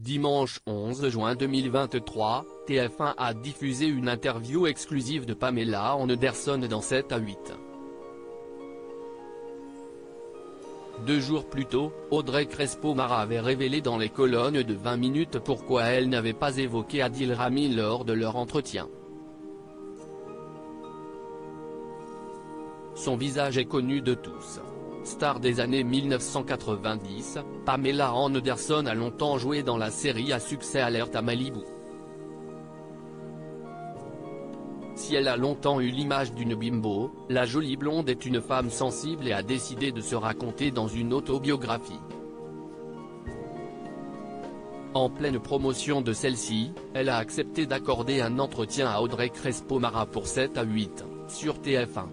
Dimanche 11 juin 2023, TF1 a diffusé une interview exclusive de Pamela Anderson dans 7 à 8. 2 jours plus tôt, Audrey Crespo-Mara avait révélé dans les colonnes de 20 minutes pourquoi elle n'avait pas évoqué Adil Rami lors de leur entretien. Son visage est connu de tous. Star des années 1990, Pamela Anderson a longtemps joué dans la série à succès Alerte à Malibu. Si elle a longtemps eu l'image d'une bimbo, la jolie blonde est une femme sensible et a décidé de se raconter dans une autobiographie. En pleine promotion de celle-ci, elle a accepté d'accorder un entretien à Audrey Crespo-Mara pour 7 à 8, sur TF1.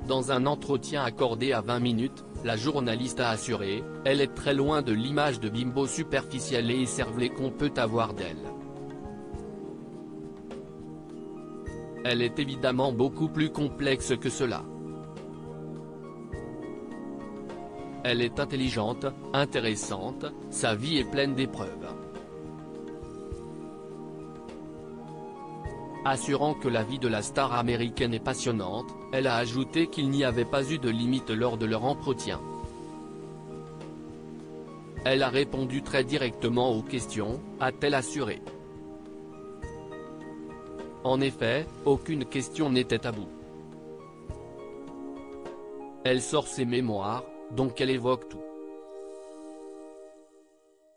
Dans un entretien accordé à 20 minutes, la journaliste a assuré « Elle est très loin de l'image de bimbo superficielle et écervelée qu'on peut avoir d'elle. Elle est évidemment beaucoup plus complexe que cela. Elle est intelligente, intéressante, sa vie est pleine d'épreuves. » Assurant que la vie de la star américaine est passionnante, elle a ajouté qu'il n'y avait pas eu de limite lors de leur entretien. Elle a répondu très directement aux questions, a-t-elle assuré. En effet, aucune question n'était taboue. Elle sort ses mémoires, donc elle évoque tout.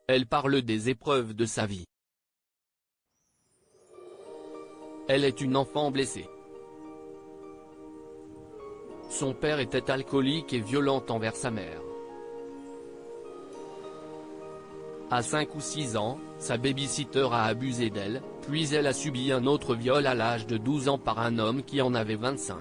Elle parle des épreuves de sa vie. Elle est une enfant blessée. Son père était alcoolique et violent envers sa mère. À 5 ou 6 ans, sa baby-sitter a abusé d'elle, puis elle a subi un autre viol à l'âge de 12 ans par un homme qui en avait 25.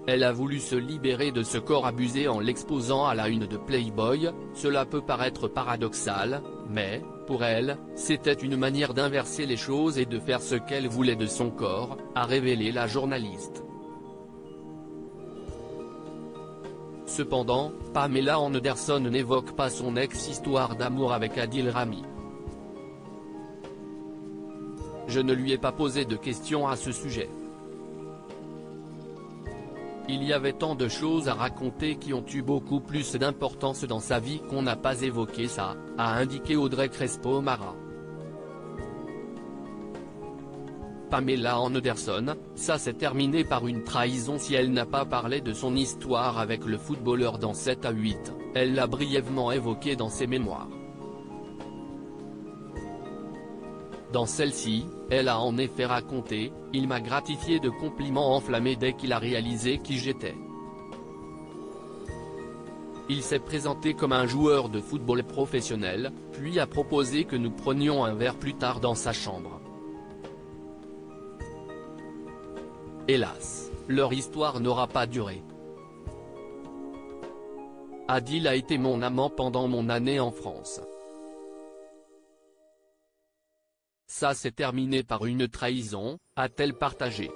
Elle a voulu se libérer de ce corps abusé en l'exposant à la une de Playboy. Cela peut paraître paradoxal, mais, pour elle, c'était une manière d'inverser les choses et de faire ce qu'elle voulait de son corps, a révélé la journaliste. Cependant, Pamela Anderson n'évoque pas son ex-histoire d'amour avec Adil Rami. Je ne lui ai pas posé de questions à ce sujet. Il y avait tant de choses à raconter qui ont eu beaucoup plus d'importance dans sa vie qu'on n'a pas évoqué ça, a indiqué Audrey Crespo-Mara. Pamela Anderson, ça s'est terminé par une trahison si elle n'a pas parlé de son histoire avec le footballeur dans 7 à 8, elle l'a brièvement évoqué dans ses mémoires. Dans celle-ci, elle a en effet raconté « Il m'a gratifié de compliments enflammés dès qu'il a réalisé qui j'étais. Il s'est présenté comme un joueur de football professionnel, puis a proposé que nous prenions un verre plus tard dans sa chambre. Hélas, leur histoire n'aura pas duré. Adil a été mon amant pendant mon année en France. Ça s'est terminé par une trahison, a-t-elle partagé.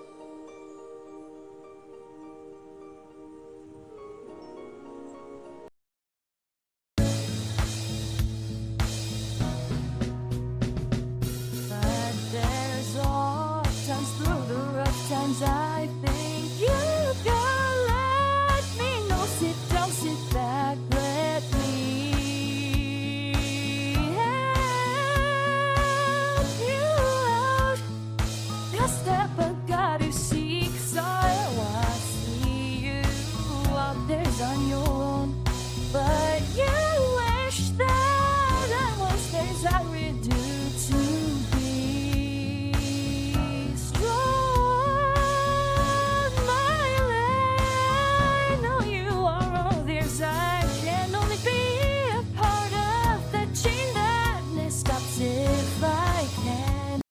On your own, but